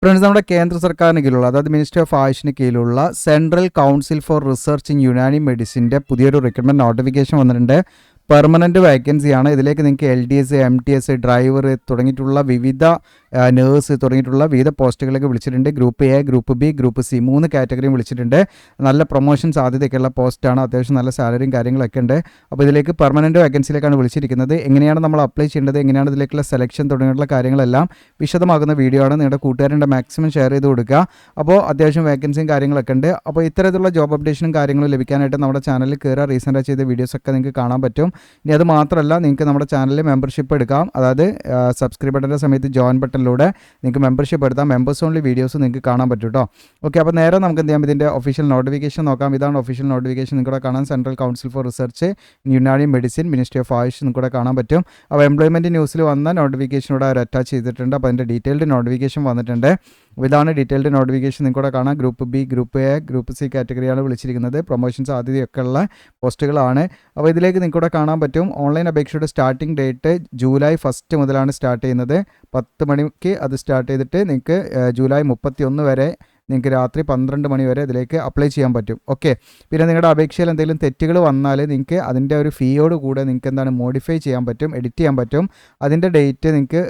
Friends, നമ്മുടെ കേന്ദ്ര സർക്കാരിന് കീഴിലുള്ള, അതായത് മിനിസ്ട്രി ഓഫ് ആയുഷിന് കീഴിലുള്ള central council for research in Unani മെഡിസിൻ്റെ പുതിയൊരു റിക്രൂട്ട്മെൻറ്റ് നോട്ടിഫിക്കേഷൻ വന്നിട്ടുണ്ട്. പെർമനൻറ്റ് വേക്കൻസിയാണ്. ഇതിലേക്ക് നിങ്ങൾക്ക് LDS, MTS, ഡ്രൈവർ തുടങ്ങിയിട്ടുള്ള വിവിധ നേഴ്സ് തുടങ്ങിയിട്ടുള്ള വിവിധ പോസ്റ്റുകളൊക്കെ വിളിച്ചിട്ടുണ്ട്. Group A, group B, group C 3 കാറ്റഗറിയും വിളിച്ചിട്ടുണ്ട്. നല്ല പ്രൊമോഷൻ സാധ്യതയൊക്കെയുള്ള പോസ്റ്റാണ്. അത്യാവശ്യം നല്ല സാലറിയും കാര്യങ്ങളൊക്കെ ഉണ്ട്. അപ്പോൾ ഇതിലേക്ക് പെർമനൻറ്റ് വേക്കൻസിയിലേക്കാണ് വിളിച്ചിരിക്കുന്നത്. എങ്ങനെയാണ് നമ്മൾ അപ്ലൈ ചെയ്യേണ്ടത്, എങ്ങനെയാണ് ഇതിലേക്കുള്ള സെലക്ഷൻ തുടങ്ങിയിട്ടുള്ള കാര്യങ്ങളെല്ലാം വിശദമാകുന്ന വീഡിയോ ആണ്. നിങ്ങളുടെ കൂട്ടുകാരുടെ മാക്സിമം ഷെയർ ചെയ്ത് കൊടുക്കുക. അപ്പോൾ അത്യാവശ്യം വേക്കൻസിയും കാര്യങ്ങളൊക്കെ ഉണ്ട്. അപ്പോൾ ഇത്തരത്തിലുള്ള ജോബ് അപ്ഡേഷനും കാര്യങ്ങളും ലഭിക്കാനായിട്ട് നമ്മുടെ ചാനലിൽ കയറുക. റീസെൻ്റായി ചെയ്ത വീഡിയോസൊക്കെ നിങ്ങൾക്ക് കാണാൻ പറ്റും. ഇനി അത് മാത്രമല്ല, നിങ്ങൾക്ക് നമ്മുടെ ചാനലിൽ മെമ്പർഷിപ്പ് എടുക്കാം. അതായത് സബ്സ്ക്രൈബ് ബട്ടൻ്റെ സമയത്ത് ജോയിൻ ബട്ടണിലൂടെ നിങ്ങൾക്ക് മെമ്പർഷിപ്പ് എടുത്താൽ മെമ്പേഴ്സ് ഓൺലി വീഡിയോസ് നിങ്ങൾക്ക് കാണാൻ പറ്റും കേട്ടോ. ഓക്കെ, അപ്പോൾ നേരെ നമുക്ക് എന്ത് ചെയ്യാം, ഇതിൻ്റെ ഒഫീഷ്യൽ നോട്ടിഫിക്കേഷൻ നോക്കാം. ഇതാണ് ഒഫീഷ്യൽ നോട്ടിഫിക്കേഷൻ. നിങ്ങളുടെ കാണാൻ central council for research in Unani medicine, ministry of Ayush നിങ്ങളുടെ കാണാൻ പറ്റും. അപ്പോൾ എംപ്ലോയ്മെൻറ്റ് ന്യൂസിൽ വന്ന നോട്ടിഫിക്കേഷനോട് അവർ അറ്റാച്ച് ചെയ്തിട്ടുണ്ട്. അപ്പോൾ അതിൻ്റെ ഡീറ്റെയിൽഡ് നോട്ടിഫിക്കേഷൻ വന്നിട്ടുണ്ട്. ഇതാണ് ഡീറ്റെയിൽഡ് നോട്ടിഫിക്കേഷൻ. നിങ്ങളുടെ കാണാം group B, group A, group C കാറ്റഗറിയാണ് വിളിച്ചിരിക്കുന്നത്. പ്രൊമോഷൻ സാധ്യതയൊക്കെ ഉള്ള പോസ്റ്റുകളാണ്. അപ്പോൾ ഇതിലേക്ക് നിങ്ങൾക്കൂടെ കാണാൻ പറ്റും. ഓൺലൈൻ അപേക്ഷയുടെ സ്റ്റാർട്ടിംഗ് ഡേറ്റ് ജൂലൈ 1 മുതലാണ് സ്റ്റാർട്ട് ചെയ്യുന്നത്. 10 മണിക്ക് അത് സ്റ്റാർട്ട് ചെയ്തിട്ട് നിങ്ങൾക്ക് ജൂലൈ 31 വരെ നിങ്ങൾക്ക് രാത്രി 12 മണി വരെ ഇതിലേക്ക് അപ്ലൈ ചെയ്യാൻ പറ്റും. ഓക്കെ, പിന്നെ നിങ്ങളുടെ അപേക്ഷയിൽ എന്തെങ്കിലും തെറ്റുകൾ വന്നാൽ നിങ്ങൾക്ക് അതിൻ്റെ ഒരു ഫീയോട് കൂടെ നിങ്ങൾക്ക് എന്താണ് മോഡിഫൈ ചെയ്യാൻ പറ്റും, എഡിറ്റ് ചെയ്യാൻ പറ്റും. അതിൻ്റെ ഡേറ്റ് നിങ്ങൾക്ക്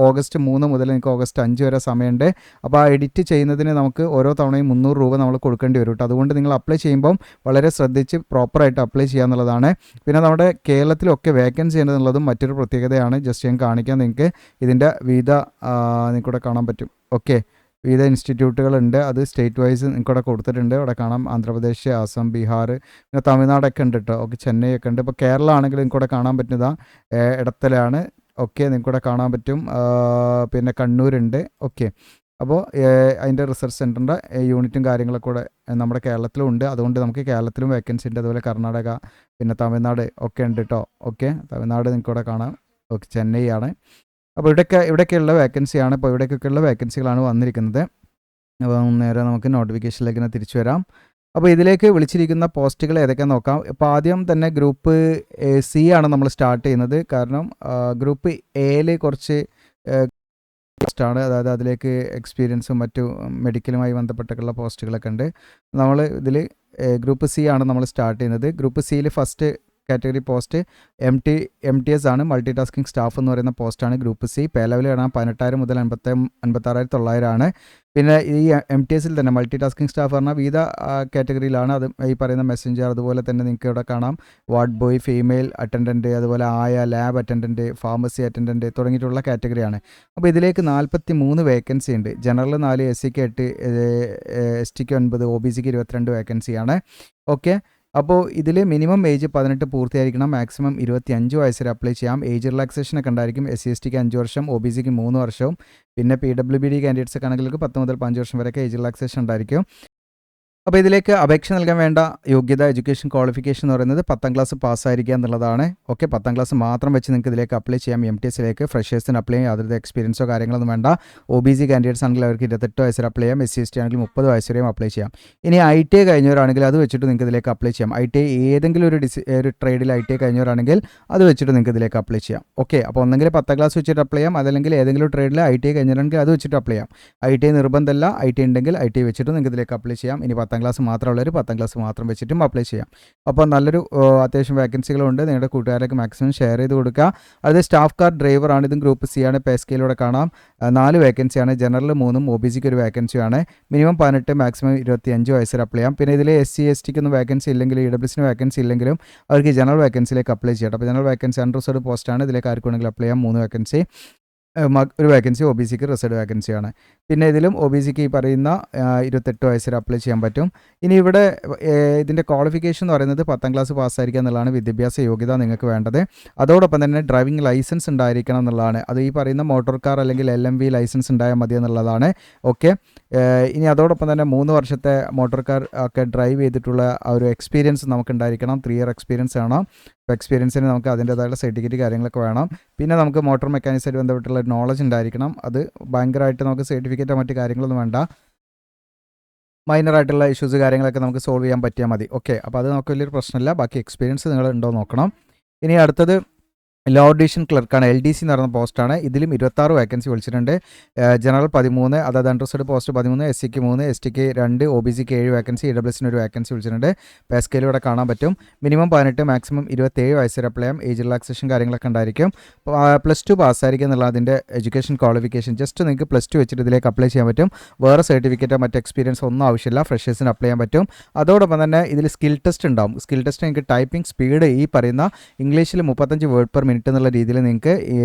ഓഗസ്റ്റ് 3 മുതൽ നിങ്ങൾക്ക് ഓഗസ്റ്റ് 5 വരെ സമയമുണ്ട്. അപ്പോൾ ആ എഡിറ്റ് ചെയ്യുന്നതിന് നമുക്ക് ഓരോ തവണയും 300 രൂപ നമ്മൾ കൊടുക്കേണ്ടി വരും കേട്ടോ. അതുകൊണ്ട് നിങ്ങൾ അപ്ലൈ ചെയ്യുമ്പം വളരെ ശ്രദ്ധിച്ച് പ്രോപ്പറായിട്ട് അപ്ലൈ ചെയ്യുക എന്നുള്ളതാണ്. പിന്നെ നമ്മുടെ കേരളത്തിലൊക്കെ വേക്കൻസി ഉണ്ടെന്നുള്ളതും മറ്റൊരു പ്രത്യേകതയാണ്. ജസ്റ്റ് ഞാൻ കാണിക്കാൻ നിങ്ങൾക്ക് ഇതിൻ്റെ വിവിധ നിങ്ങൾക്കിവിടെ കാണാൻ പറ്റും. ഓക്കെ, വിവിധ ഇൻസ്റ്റിറ്റ്യൂട്ടുകളുണ്ട്. അത് സ്റ്റേറ്റ് വൈസ് നിങ്ങൾക്കിവിടെ കൊടുത്തിട്ടുണ്ട്. അവിടെ കാണാം ആന്ധ്രാപ്രദേശ്, ആസാം, ബീഹാർ, പിന്നെ തമിഴ്നാടൊക്കെ ഉണ്ട് കേട്ടോ. ഓക്കെ, ചെന്നൈ ഒക്കെ ഉണ്ട്. ഇപ്പോൾ കേരള ആണെങ്കിൽ നിങ്ങൾക്കിവിടെ കാണാൻ പറ്റുന്നതാണ് ഇടത്തലാണ്. ഓക്കെ, നിങ്ങൾക്കിവിടെ കാണാൻ പറ്റും. പിന്നെ കണ്ണൂരുണ്ട്. ഓക്കെ, അപ്പോൾ അതിൻ്റെ റിസർച്ച് സെൻറ്ററിൻ്റെ യൂണിറ്റും കാര്യങ്ങളൊക്കെ കൂടെ നമ്മുടെ കേരളത്തിലും ഉണ്ട്. അതുകൊണ്ട് നമുക്ക് കേരളത്തിലും വേക്കൻസി ഉണ്ട്. അതുപോലെ കർണാടക, പിന്നെ തമിഴ്നാട് ഒക്കെ ഉണ്ട് കേട്ടോ. ഓക്കെ, തമിഴ്നാട് നിങ്ങൾക്കിവിടെ കാണാം. ഓക്കെ, ചെന്നൈ ആണ്. അപ്പോൾ ഇവിടെയൊക്കെയുള്ള വേക്കൻസിയാണ്. ഇപ്പോൾ ഇവിടേക്കൊക്കെയുള്ള വേക്കൻസികളാണ് വന്നിരിക്കുന്നത്. അപ്പോൾ നേരെ നമുക്ക് നോട്ടിഫിക്കേഷനിലേക്ക് തന്നെ തിരിച്ചു വരാം. അപ്പോൾ ഇതിലേക്ക് വിളിച്ചിരിക്കുന്ന പോസ്റ്റുകൾ ഏതൊക്കെയാണെന്ന് നോക്കാം. ഇപ്പോൾ ആദ്യം തന്നെ ഗ്രൂപ്പ് C ആണ് നമ്മൾ സ്റ്റാർട്ട് ചെയ്യുന്നത്. കാരണം ഗ്രൂപ്പ് Aയിൽ കുറച്ച് പോസ്റ്റാണ്, അതായത് അതിലേക്ക് എക്സ്പീരിയൻസും മറ്റു മെഡിക്കലുമായി ബന്ധപ്പെട്ടൊക്കെയുള്ള പോസ്റ്റുകളൊക്കെ ഉണ്ട്. നമ്മൾ ഇതിൽ ഗ്രൂപ്പ് C ആണ് നമ്മൾ സ്റ്റാർട്ട് ചെയ്യുന്നത്. ഗ്രൂപ്പ് Cയിൽ ഫസ്റ്റ് കാറ്റഗറി പോസ്റ്റ് MTS ആണ്, മൾട്ടി ടാസ്കിംഗ് സ്റ്റാഫ് എന്ന് പറയുന്ന പോസ്റ്റാണ് ഗ്രൂപ്പ് C. പേ ലെവൽ കാണാൻ 18,000 മുതൽ 56,900 ആണ്. പിന്നെ ഈ MTSൽ തന്നെ മൾട്ടി ടാസ്കിംഗ് സ്റ്റാഫ് പറഞ്ഞാൽ വിവിധ കാറ്റഗറിയിലാണ്. അത് ഈ പറയുന്ന മെസ്സഞ്ചർ, അതുപോലെ തന്നെ നിങ്ങൾക്ക് ഇവിടെ കാണാം വാർഡ് ബോയ്, ഫീമെയിൽ അറ്റൻഡൻറ്റ്, അതുപോലെ ലാബ് അറ്റൻഡൻറ്റ്, ഫാർമസി അറ്റൻഡൻറ്റ് തുടങ്ങിയിട്ടുള്ള കാറ്റഗറിയാണ്. അപ്പോൾ ഇതിലേക്ക് 43 വേക്കൻസി ഉണ്ട്. ജനറൽ 4, SCക്ക് 8, STക്ക് 9, OBCക്ക് 22 വേക്കൻസിയാണ്. ഓക്കെ, അപ്പോൾ ഇതിൽ മിനിമം ഏജ് 18 പൂർത്തിയായിരിക്കണം. മാക്സിമം 25 വയസ്സ് വരെ അപ്ലൈ ചെയ്യാം. ഏജ് റിലാക്സേഷനൊക്കെ ഉണ്ടായിരിക്കും. SC/STക്ക് 5 വർഷം, OBCക്ക് 3 വർഷവും, പിന്നെ PWBD കാൻഡിഡേറ്റ്സ് ഒക്കെ ആണെങ്കിൽ 10 മുതൽ 5 വർഷം വരെയൊക്കെ ഏജ് റിലാക്സേഷൻ ഉണ്ടായിരിക്കും. അപ്പോൾ ഇതിലേക്ക് അപേക്ഷ നൽകാൻ വേണ്ട യോഗ്യത, എഡ്യൂക്കേഷൻ ക്വാളിഫിക്കേഷൻ എന്ന് പറയുന്നത് 10ാം ക്ലാസ് പാസ്സായിരിക്കുക എന്നുള്ളതാണ്. ഓക്കെ, 10ാം ക്ലാസ് മാത്രം വെച്ച് നിങ്ങൾക്ക് ഇതിലേക്ക് അപ്ലൈ ചെയ്യാം. MTSലേക്ക് ഫ്രഷേഴ്സിന് അപ്ലൈ ചെയ്യാം. യാതൊരു എക്സ്പീരിയൻസോ കാര്യങ്ങളൊന്നും വേണ്ട. OBC കാൻഡിഡേറ്റ്സ് ആണെങ്കിൽ അവർക്ക് 28 വയസ്സ് വരെ അപ്ലൈ ചെയ്യാം. SC/ST ആണെങ്കിൽ 30 വയസ്സ് വരെയും അപ്ലൈ ചെയ്യാം. ഇനി ITI കഴിഞ്ഞവരാണെങ്കിൽ അത് വെച്ചിട്ട് നിങ്ങൾക്ക് ഇതിലേക്ക് അപ്ലൈ ചെയ്യാം. ITI ഏതെങ്കിലും ഒരു ട്രേഡിൽ ITI കഴിഞ്ഞവരാണെങ്കിൽ അത് വെച്ചിട്ട് നിങ്ങൾക്ക് ഇതിലേക്ക് അപ്ലൈ ചെയ്യാം. ഓക്കെ, അപ്പോൾ ഒന്നെങ്കിൽ 10ാം ക്ലാസ് വെച്ചിട്ട് അപ്ലൈ ചെയ്യാം, അതല്ലെങ്കിൽ ഏതെങ്കിലും ട്രേഡിൽ ITI കഴിഞ്ഞവരാണെങ്കിൽ അത് വെച്ചിട്ട് അപ്ലൈ ചെയ്യാം. ITI നിർബന്ധമല്ല. ITI ഉണ്ടെങ്കിൽ ITI വെച്ചിട്ട് നിങ്ങൾക്ക് ഇതിലേക്ക് അപ്ലൈ ചെയ്യാം. ഇനി 10ാം ക്ലാസ് മാത്രമുള്ളവർ 10ാം ക്ലാസ് മാത്രം വെച്ചിട്ടും അപ്ലൈ ചെയ്യാം. അപ്പോൾ നല്ലൊരു അത്യാവശ്യം വേക്കൻസികളുണ്ട്. നിങ്ങളുടെ കൂട്ടുകാരൊക്കെ മാക്സിമം ഷെയർ ചെയ്ത് കൊടുക്കുക. അത് സ്റ്റാഫ് കാർ ഡ്രൈവർ ആണ്. ഇതും ഗ്രൂപ്പ് C ആണ്. പേ സ്കെയിലൂടെ കാണാം. 4 വേക്കൻസിയാണ്. ജനറൽ 3, OBCക്ക് 1 വേക്കൻസിയാണ്. മിനിമം 18, മാക്സിമം 25 വയസ്സ് വരെ അപ്ലൈ ചെയ്യാം. പിന്നെ ഇതിൽ SC/STക്കൊന്നും വേക്കൻസി ഇല്ലെങ്കിൽ, EWSന് വേക്കൻസി ഇല്ലെങ്കിലും അവർക്ക് ജനറൽ വേക്കൻസിയിലേക്ക് അപ്ലൈ ചെയ്യാം. അപ്പോൾ ജനറൽ വേക്കൻസി അൺറിസർവ്ഡ് പോസ്റ്റാണ്. ഇതിലേക്ക് ആർക്ക് വേണമെങ്കിലും അപ്ലൈ ചെയ്യാം. 3 വേക്കൻസി, 1 വേക്കൻസി OBCക്ക് റിസർവ്ഡ് വേക്കൻസിയാണ്. പിന്നെ ഇതിലും OBCക്ക് ഈ പറയുന്ന 28 വയസ്സ് വരെ അപ്ലൈ ചെയ്യാൻ പറ്റും. ഇനി ഇവിടെ ഇതിൻ്റെ ക്വാളിഫിക്കേഷൻ എന്ന് പറയുന്നത് 10ാം ക്ലാസ് പാസ്സായിരിക്കുക എന്നുള്ളതാണ് വിദ്യാഭ്യാസ യോഗ്യത നിങ്ങൾക്ക് വേണ്ടത്. അതോടൊപ്പം തന്നെ ഡ്രൈവിംഗ് ലൈസൻസ് ഉണ്ടായിരിക്കണം എന്നുള്ളതാണ്. അത് ഈ പറയുന്ന മോട്ടോർ കാർ അല്ലെങ്കിൽ LMV ലൈസൻസ് ഉണ്ടായാൽ മതി എന്നുള്ളതാണ്. ഓക്കെ, ഇനി അതോടൊപ്പം തന്നെ 3 വർഷത്തെ മോട്ടോർ കാർ ഒക്കെ ഡ്രൈവ് ചെയ്തിട്ടുള്ള ആ ഒരു എക്സ്പീരിയൻസ് നമുക്ക് ഉണ്ടായിരിക്കണം. 3 ഇയർ എക്സ്പീരിയൻസ് വേണം. അപ്പോൾ എക്സ്പീരിയൻസിന് നമുക്ക് അതിൻ്റേതായുള്ള സർട്ടിഫിക്കറ്റ് കാര്യങ്ങളൊക്കെ വേണം. പിന്നെ നമുക്ക് മോട്ടോർ മെക്കാനിക്സായിട്ട് ബന്ധപ്പെട്ടുള്ള നോളജ് ഉണ്ടായിരിക്കണം. അത് ഭയങ്കരമായിട്ട് നമുക്ക് സർട്ടിഫിക്കറ്റോ മറ്റു കാര്യങ്ങളൊന്നും വേണ്ട. മൈനറായിട്ടുള്ള ഇഷ്യൂസ് കാര്യങ്ങളൊക്കെ നമുക്ക് സോൾവ് ചെയ്യാൻ പറ്റിയാൽ മതി. ഓക്കെ, അപ്പോൾ അത് നമുക്ക് വലിയൊരു പ്രശ്നമില്ല. ബാക്കി എക്സ്പീരിയൻസ് നിങ്ങൾ ഉണ്ടോ നോക്കണം. ഇനി അടുത്തത് ലോ ഡിവിഷൻ ക്ലർക്കാണ്, LDC എന്ന് പറയുന്ന പോസ്റ്റാണ്. ഇതിലും 26 വേക്കൻസി വിളിച്ചിട്ടുണ്ട്. ജനറൽ 13, അതായത് unreserved post 13, SC 3, ST 2, OBC 7 vacancy, EWS ഒരു വേക്കൻസി വിളിച്ചിട്ടുണ്ട്. പേ സ്കെയിൽ ഇവിടെ കാണാൻ പറ്റും. മിനിമം 18, മാക്സിമം 27 വയസ്സ് വരെ അപ്ലൈ ചെയ്യാം. ഏജ് റിലാക്സേഷൻ കാര്യങ്ങളൊക്കെ ഉണ്ടായിരിക്കും. +2 പാസ്സായിരിക്കും എന്നുള്ള അതിൻ്റെ എഡ്യൂക്കേഷൻ ക്വാളിഫിക്കേഷൻ. ജസ്റ്റ് നിങ്ങൾക്ക് +2 വെച്ചിട്ട് ഇതിലേക്ക് അപ്ലൈ ചെയ്യാൻ പറ്റും. വേറെ സർട്ടിഫിക്കറ്റോ മറ്റ് എക്സ്പീരിയൻസ് ഒന്നും ആവശ്യമില്ല. ഫ്രഷേഴ്സിന് അപ്ലൈ ചെയ്യാൻ പറ്റും. അതോടൊപ്പം തന്നെ ഇതിൽ സ്കിൽ ടെസ്റ്റ് ഉണ്ടാവും. സ്കിൽ ടെസ്റ്റ് നിങ്ങൾക്ക് ടൈപ്പിംഗ് സ്പീഡ് ഈ പറയുന്ന ഇംഗ്ലീഷിൽ 35 വേർഡ് പെർ മിനിറ്റ് എന്നുള്ള രീതിയിൽ നിങ്ങൾക്ക്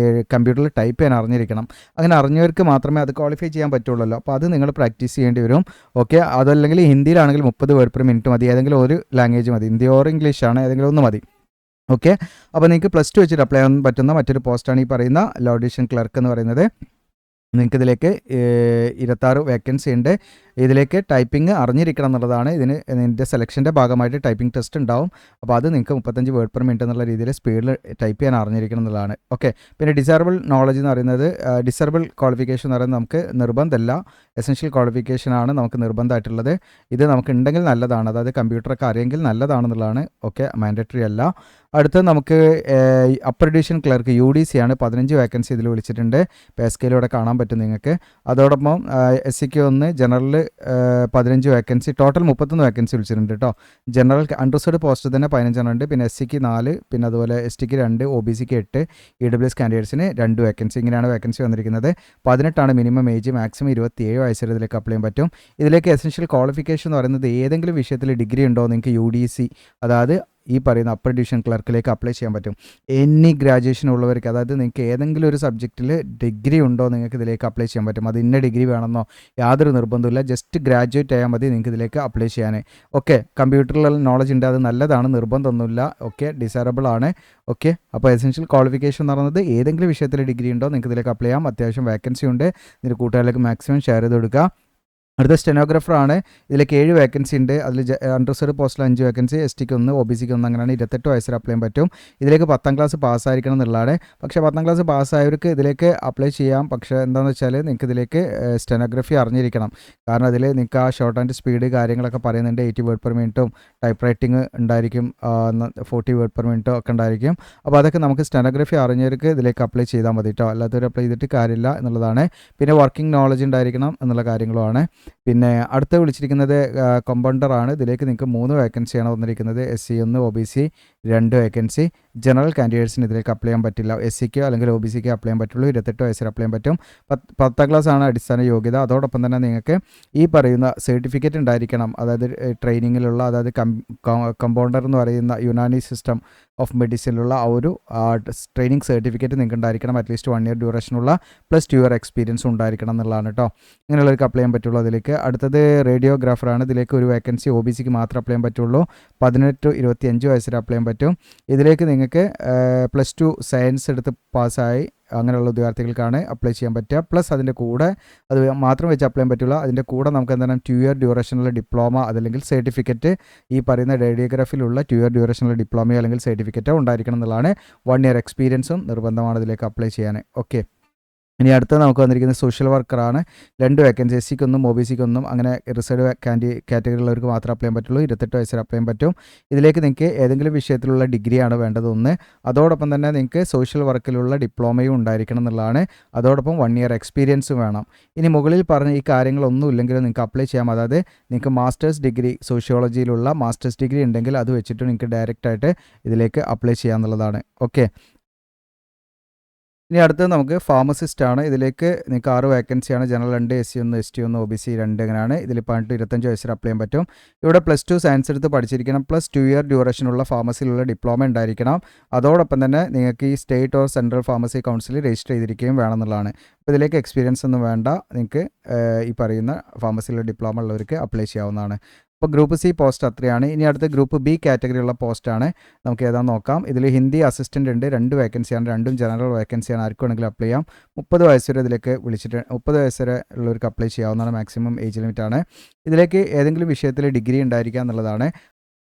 കമ്പ്യൂട്ടറിൽ ടൈപ്പ് ചെയ്യാൻ അറിഞ്ഞിരിക്കണം. അങ്ങനെ അറിഞ്ഞവർക്ക് മാത്രമേ അത് ക്വാളിഫൈ ചെയ്യാൻ പറ്റുള്ളൂ. അപ്പോൾ അത് നിങ്ങൾ പ്രാക്ടീസ് ചെയ്യേണ്ടി വരും. ഓക്കെ, അതല്ലെങ്കിൽ ഹിന്ദിയിലാണെങ്കിൽ 30 വേർഡ് പെർ മിനിറ്റ് മതി. ഏതെങ്കിലും ഒരു ലാംഗ്വേജ് മതി. ഹിന്ദി ഓർ ഇംഗ്ലീഷ് ആണ്, ഏതെങ്കിലും ഒന്ന് മതി. ഓക്കെ, അപ്പോൾ നിങ്ങൾക്ക് +2 വെച്ചിട്ട് അപ്ലൈ ചെയ്യാൻ പറ്റുന്ന മറ്റൊരു പോസ്റ്റാണ് ഈ പറയുന്ന ലോ ഡിവിഷൻ ക്ലർക്ക് എന്ന് പറയുന്നത്. നിങ്ങൾക്ക് ഇതിലേക്ക് 26 വേക്കൻസി ഉണ്ട്. ഇതിലേക്ക് ടൈപ്പിംഗ് അറിഞ്ഞിരിക്കണം എന്നുള്ളതാണ്. ഇതിൻ്റെ സെലക്ഷൻ്റെ ഭാഗമായിട്ട് ടൈപ്പിംഗ് ടെസ്റ്റ് ഉണ്ടാവും. അപ്പോൾ അത് നിങ്ങൾക്ക് 35 വേർഡ് പെർ മിനിറ്റ് എന്നുള്ള രീതിയിൽ സ്പീഡിൽ ടൈപ്പ് ചെയ്യാൻ അറിഞ്ഞിരിക്കണം എന്നുള്ളതാണ്. ഓക്കെ, പിന്നെ ഡിസേബിൾ നോളജ് എന്ന് പറയുന്നത്, ഡിസേബിൾ ക്വാളിഫിക്കേഷൻ എന്ന് പറയുന്നത് നമുക്ക് നിർബന്ധമല്ല, എസെൻഷ്യൽ ക്വാളിഫിക്കേഷനാണ് നമുക്ക് നിർബന്ധമായിട്ടുള്ളത്. ഇത് നമുക്ക് ഉണ്ടെങ്കിൽ നല്ലതാണ്, അതായത് കമ്പ്യൂട്ടറൊക്കെ അറിയെങ്കിൽ നല്ലതാണെന്നുള്ളതാണ്. ഓക്കെ, മാൻഡറ്ററി അല്ല. അടുത്ത് നമുക്ക് അപ്പർ ഡിവിഷൻ ക്ലർക്ക് UDC ആണ്. 15 വേക്കൻസി ഇതിൽ വിളിച്ചിട്ടുണ്ട്. പേ സ്കെയിലൂടെ കാണാൻ പറ്റും നിങ്ങൾക്ക്. അതോടൊപ്പം SC 1, general 15 vacancy, total 31 vacancy വിളിച്ചിട്ടുണ്ട് കേട്ടോ. ജനറൽ അൺറിസർവ്ഡ് പോസ്റ്റ് തന്നെ 15 ഉണ്ട്. പിന്നെ SC 4, പിന്നെ അതുപോലെ ST 2, OBC 8, EWS കാൻഡിഡേറ്റ്സിന് 2 വേക്കൻസി. ഇങ്ങനെയാണ് വേക്കൻസി വന്നിരിക്കുന്നത്. 18 മിനിമം ഏജ്, മാക്സിമം 27 വയസ്സ് വരെ ഇതിലേക്ക് അപ്ലൈ ചെയ്യാൻ പറ്റും. ഇതിലേക്ക് എസെൻഷ്യൽ ക്വാളിഫിക്കേഷൻ എന്ന് പറയുന്നത് ഏതെങ്കിലും വിഷയത്തിൽ ഡിഗ്രി ഉണ്ടോ നിങ്ങൾക്ക് UDC, അതായത് ഈ പറയുന്ന അപ്പർ ഡിവിഷൻ ക്ലർക്കിലേക്ക് അപ്ലൈ ചെയ്യാൻ പറ്റും. എനി ഗ്രാജുവേഷൻ ഉള്ളവർക്ക്, അതായത് നിങ്ങൾക്ക് ഏതെങ്കിലും ഒരു സബ്ജക്റ്റിൽ ഡിഗ്രി ഉണ്ടോ നിങ്ങൾക്ക് ഇതിലേക്ക് അപ്ലൈ ചെയ്യാൻ പറ്റും. അത് ഇന്ന ഡിഗ്രി വേണമെന്നോ യാതൊരു നിർബന്ധമില്ല. ജസ്റ്റ് ഗ്രാജുവേറ്റ് ആയാൽ മതി നിങ്ങൾക്ക് ഇതിലേക്ക് അപ്ലൈ ചെയ്യാൻ. ഓക്കെ, കമ്പ്യൂട്ടറിൽ നോളജ് ഉണ്ട്, അത് നല്ലതാണ്, നിർബന്ധമൊന്നുമില്ല. ഓക്കെ, ഡിസൈറബിൾ ആണ്. ഓക്കെ, അപ്പോൾ എസെൻഷ്യൽ ക്വാളിഫിക്കേഷൻ എന്ന് പറയുന്നത് ഏതെങ്കിലും വിഷയത്തിൽ ഡിഗ്രി ഉണ്ടോ നിങ്ങൾക്ക് ഇതിലേക്ക് അപ്ലൈ ചെയ്യാം. അത്യാവശ്യം വേക്കൻസി ഉണ്ട്. ഇതിൻ്റെ കൂട്ടുകാരിലേക്ക് മാക്സിമം ഷെയർ ചെയ്ത് കൊടുക്കുക. അടുത്ത സ്റ്റെനോഗ്രാഫറാണ്. ഇതിലേക്ക് 7 വേക്കൻസി ഉണ്ട്. അതിൽ അൺറിസർവ്ഡ് പോസ്റ്റിൽ 5 വേക്കൻസി, ST 1, OBC 1, അങ്ങനെയാണ് 28 വയസ്സിൽ അപ്ലൈ ചെയ്യാൻ പറ്റും. ഇതിലേക്ക് 10ാം ക്ലാസ് പാസ്സായിരിക്കണം എന്നുള്ളതാണ്. പക്ഷേ 10ാം ക്ലാസ് പാസ്സായവർക്ക് ഇതിലേക്ക് അപ്ലൈ ചെയ്യാം. പക്ഷേ എന്താണെന്ന് വെച്ചാൽ നിങ്ങൾക്ക് ഇതിലേക്ക് സ്റ്റെനോഗ്രഫി അറിഞ്ഞിരിക്കണം. കാരണം അതിൽ നിങ്ങൾക്ക് ആ ഷോർട്ട് ആൻഡ് സ്പീഡ് കാര്യങ്ങളൊക്കെ പറയുന്നുണ്ട്. 80 വേർഡ് പെർ മിനിറ്റും ടൈപ്പ് റൈറ്റിംഗ് ഉണ്ടായിരിക്കും, 40 വേർഡ് പെർ മിനിറ്റും ഒക്കെ ഉണ്ടായിരിക്കും. അപ്പോൾ അതൊക്കെ നമുക്ക് സ്റ്റെനോഗ്രഫി അറിഞ്ഞവർക്ക് ഇതിലേക്ക് അപ്ലൈ ചെയ്താൽ മതി കേട്ടോ. അല്ലാത്തവർ അപ്ലൈ ചെയ്തിട്ട് കാര്യമില്ല എന്നുള്ളതാണ്. പിന്നെ വർക്കിംഗ് നോളജ് ഉണ്ടായിരിക്കണം എന്നുള്ള കാര്യങ്ങളുമാണ്. പിന്നെ അടുത്ത് വിളിച്ചിരിക്കുന്നത് കോമ്പൗണ്ടറാണ്. ഇതിലേക്ക് നിങ്ങൾക്ക് 3 വേക്കൻസിയാണ് വന്നിരിക്കുന്നത്. SC 1, OBC 2 vacancy. ജനറൽ കാൻഡിഡേറ്റ്സിന് ഇതിലേക്ക് അപ്ലൈ ചെയ്യാൻ പറ്റില്ല. SCക്കോ അല്ലെങ്കിൽ OBCക്കോ അപ്ലൈ ചെയ്യാൻ പറ്റുള്ളൂ. 28 വയസ്സിൽ അപ്ലൈ ചെയ്യാൻ പറ്റും. 10ാം ക്ലാസ് ആണ് അടിസ്ഥാന യോഗ്യത. അതോടൊപ്പം തന്നെ നിങ്ങൾക്ക് ഈ പറയുന്ന സർട്ടിഫിക്കറ്റ് ഉണ്ടായിരിക്കണം. അതായത് ട്രെയിനിങ്ങിലുള്ള, അതായത് കമ്പൗണ്ടർ എന്ന് പറയുന്ന യുനാനി സിസ്റ്റം ഓഫ് മെഡിസിനിലുള്ള ആ ഒരു ട്രെയിനിങ് സർട്ടിഫിക്കറ്റ് നിങ്ങൾക്ക് ഉണ്ടായിരിക്കണം. അറ്റ്ലീസ്റ്റ് 1 ഇയർ ഡ്യൂറേഷനുള്ള +2 ഇയർ എക്സ്പീരിയൻസ് ഉണ്ടായിരിക്കണം എന്നുള്ളതാണ് കേട്ടോ. ഇങ്ങനെയുള്ളവർക്ക് അപ്ലൈ ചെയ്യാൻ പറ്റുള്ളൂ. അതിലേക്ക് അടുത്തത് റേഡിയോഗ്രാഫറാണ്. ഇതിലേക്ക് 1 വേക്കൻസി, OBCക്ക് മാത്രമേ അപ്ലൈ ചെയ്യാൻ പറ്റുള്ളൂ. 18-25 വയസ്സിൽ അപ്ലൈ ചെയ്യാൻ പറ്റും. ഇതിലേക്ക് നിങ്ങൾക്ക് +2 സയൻസ് എടുത്ത് പാസ്സായി അങ്ങനെയുള്ള ഉദ്യോഗാർത്ഥികൾക്കാണ് അപ്ലൈ ചെയ്യാൻ പറ്റുക. പ്ലസ് അതിൻ്റെ കൂടെ അത് മാത്രം വെച്ച് അപ്ലൈ ചെയ്യാൻ പറ്റില്ല. അതിൻ്റെ കൂടെ നമുക്ക് എന്താണ് 2 ഇയർ ഡ്യൂറേഷനുള്ള ഡിപ്ലോമ അതല്ലെങ്കിൽ സർട്ടിഫിക്കറ്റ്, ഈ പറയുന്ന റേഡിയോഗ്രാഫിലുള്ള 2 ഇയർ ഡ്യൂറേഷനുള്ള ഡിപ്ലോമയോ അല്ലെങ്കിൽ സർട്ടിഫിക്കറ്റോ ഉണ്ടായിരിക്കണം എന്നുള്ളതാണ്. 1 ഇയർ എക്സ്പീരിയൻസും നിർബന്ധമാണ് ഇതിലേക്ക് അപ്ലൈ ചെയ്യാൻ. ഓക്കെ, ഇനി അടുത്ത നമുക്ക് വന്നിരിക്കുന്നത് സോഷ്യൽ വർക്കറാണ്. 2 വേക്കൻസി, SC 1, OBC 1, അങ്ങനെ റിസർവ് കാറ്റഗറിയുള്ളവർക്ക് മാത്രമേ അപ്ലൈ ചെയ്യാൻ പറ്റുള്ളൂ. 28 വയസ്സിൽ അപ്ലൈ ചെയ്യാൻ പറ്റും. ഇതിലേക്ക് നിങ്ങൾക്ക് ഏതെങ്കിലും വിഷയത്തിലുള്ള ഡിഗ്രിയാണ് വേണ്ടത് ഒന്ന്. അതോടൊപ്പം തന്നെ നിങ്ങൾക്ക് സോഷ്യൽ വർക്കിലുള്ള ഡിപ്ലോമയും ഉണ്ടായിരിക്കണം എന്നുള്ളതാണ്. അതോടൊപ്പം 1 ഇയർ എക്സ്പീരിയൻസ് വേണം. ഇനി മുകളിൽ പറഞ്ഞ ഈ കാര്യങ്ങളൊന്നും ഇല്ലെങ്കിലും നിങ്ങൾക്ക് അപ്ലൈ ചെയ്യാം. അതായത് നിങ്ങൾക്ക് മാസ്റ്റേഴ്സ് ഡിഗ്രി, സോഷ്യോളജിയിലുള്ള മാസ്റ്റേഴ്സ് ഡിഗ്രി ഉണ്ടെങ്കിൽ അത് വെച്ചിട്ട് നിങ്ങൾക്ക് ഡയറക്റ്റായിട്ട് ഇതിലേക്ക് അപ്ലൈ ചെയ്യാമെന്നുള്ളതാണ്. ഓക്കെ, ഇനി അടുത്തത് നമുക്ക് ഫാർമസിസ്റ്റ് ആണ്. ഇതിലേക്ക് നിങ്ങൾക്ക് 6 വേക്കൻസിയാണ്. ജനറൽ 2, SC 1, ST 1, OBC 2, അങ്ങനെയാണ്. ഇതിൽ 18-25 വയസ്സിൽ അപ്ലൈ ചെയ്യാൻ പറ്റും. ഇവിടെ +2 സയൻസ് എടുത്ത് പഠിച്ചിരിക്കണം. +2 ഇയർ ഡ്യൂറേഷനുള്ള ഫാർമസിയിലുള്ള ഡിപ്ലോമ ഉണ്ടായിരിക്കണം. അതോടൊപ്പം തന്നെ നിങ്ങൾക്ക് ഈ state or central pharmacy council register ചെയ്തിരിക്കുകയും വേണമെന്നുള്ളതാണ്. അപ്പോൾ ഇതിലേക്ക് എക്സ്പീരിയൻസ് ഒന്നും വേണ്ട. നിങ്ങൾക്ക് ഈ പറയുന്ന ഫാർമസിയിലുള്ള ഡിപ്ലോമ ഉള്ളവർക്ക് അപ്ലൈ ചെയ്യാവുന്നതാണ്. അപ്പോൾ ഗ്രൂപ്പ് C പോസ്റ്റ് അത്രയാണ്. ഇനി അടുത്ത ഗ്രൂപ്പ് B കാറ്റഗറിയുള്ള പോസ്റ്റാണ്. നമുക്ക് ഏതാണെന്ന് നോക്കാം. ഇതിൽ ഹിന്ദി അസിസ്റ്റൻ്റ് ഉണ്ട്. 2 വേക്കൻസിയാണ്. 2ഉം ജനറൽ വേക്കൻസിയാണ്. ആർക്കും വേണമെങ്കിലും അപ്ലൈ ചെയ്യാം. 30 വയസ്സ് വരെ ഇതിലേക്ക് 30 വയസ്സ് വരെ ഉള്ളവർക്ക് അപ്ലൈ ചെയ്യാവുന്നതാണ്. മാക്സിമം ഏജ് ലിമിറ്റാണ്. ഇതിലേക്ക് ഏതെങ്കിലും വിഷയത്തിൽ ഡിഗ്രി ഉണ്ടായിരിക്കുക എന്നുള്ളതാണ്.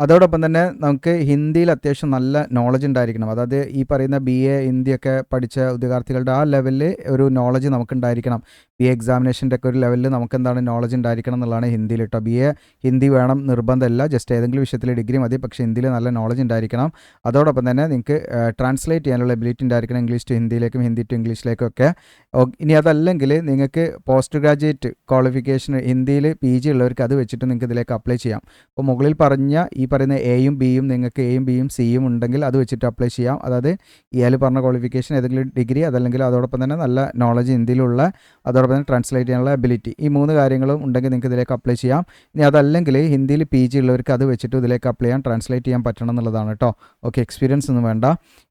അതോടൊപ്പം തന്നെ നമുക്ക് ഹിന്ദിയിൽ അത്യാവശ്യം നല്ല നോളജ് ഉണ്ടായിരിക്കണം. അതായത് ഈ പറയുന്ന BA ഹിന്ദിയൊക്കെ പഠിച്ച ഉദ്യോഗാർത്ഥികളുടെ ആ ലെവലിൽ ഒരു നോളജ് നമുക്കുണ്ടായിരിക്കണം. BA എക്സാമിനേഷൻ്റെ ഒക്കെ ഒരു ലെവലിൽ നമുക്കെന്താണ് നോളജ് ഉണ്ടായിരിക്കണം എന്നുള്ളതാണ് ഹിന്ദിയിൽ കേട്ടോ. BA ഹിന്ദി വേണം നിർബന്ധമല്ല, ജസ്റ്റ് ഏതെങ്കിലും വിഷയത്തിൽ ഡിഗ്രി മതി, പക്ഷേ ഹിന്ദിയിൽ നല്ല നോളജ് ഉണ്ടായിരിക്കണം. അതോടൊപ്പം തന്നെ നിങ്ങൾക്ക് ട്രാൻസ്ലേറ്റ് ചെയ്യാനുള്ള എബിലിറ്റി ഉണ്ടായിരിക്കണം, ഇംഗ്ലീഷ് ടു ഹിന്ദിയിലേക്കും ഹിന്ദി ടു ഇംഗ്ലീഷിലേക്കും ഒക്കെ. ഇനി അതല്ലെങ്കിൽ നിങ്ങൾക്ക് പോസ്റ്റ് ഗ്രാജുവേറ്റ് ക്വാളിഫിക്കേഷൻ ഹിന്ദിയിൽ PG ഉള്ളവർക്ക് അത് വെച്ചിട്ട് നിങ്ങൾക്ക് ഇതിലേക്ക് അപ്ലൈ ചെയ്യാം. അപ്പോൾ മുകളിൽ പറഞ്ഞ ഈ പറയുന്ന എയും ബിയും നിങ്ങൾക്ക് എയും ബിയും സിയും ഉണ്ടെങ്കിൽ അത് വെച്ചിട്ട് അപ്ലൈ ചെയ്യാം. അതായത് ഇയാൾ പറഞ്ഞ ക്വാളിഫിക്കേഷൻ ഏതെങ്കിലും ഡിഗ്രി, അതല്ലെങ്കിൽ അതോടൊപ്പം തന്നെ നല്ല നോളജ് ഹിന്ദിയിലുള്ള, അതോടൊപ്പം തന്നെ ട്രാൻസ്ലേറ്റ് ചെയ്യാനുള്ള എബിലിറ്റി, ഈ 3 കാര്യങ്ങളും ഉണ്ടെങ്കിൽ നിങ്ങൾക്ക് ഇതിലേക്ക് അപ്ലൈ ചെയ്യാം. ഇനി അതല്ലെങ്കിൽ ഹിന്ദിയിൽ PG ഉള്ളവർക്ക് അത് വെച്ചിട്ട് ഇതിലേക്ക് അപ്ലൈ ചെയ്യാൻ, ട്രാൻസ്ലേറ്റ് ചെയ്യാൻ പറ്റണം എന്നുള്ളതാണ് കേട്ടോ. ഓക്കെ, എക്സ്പീരിയൻസ് ഒന്നും വേണ്ട.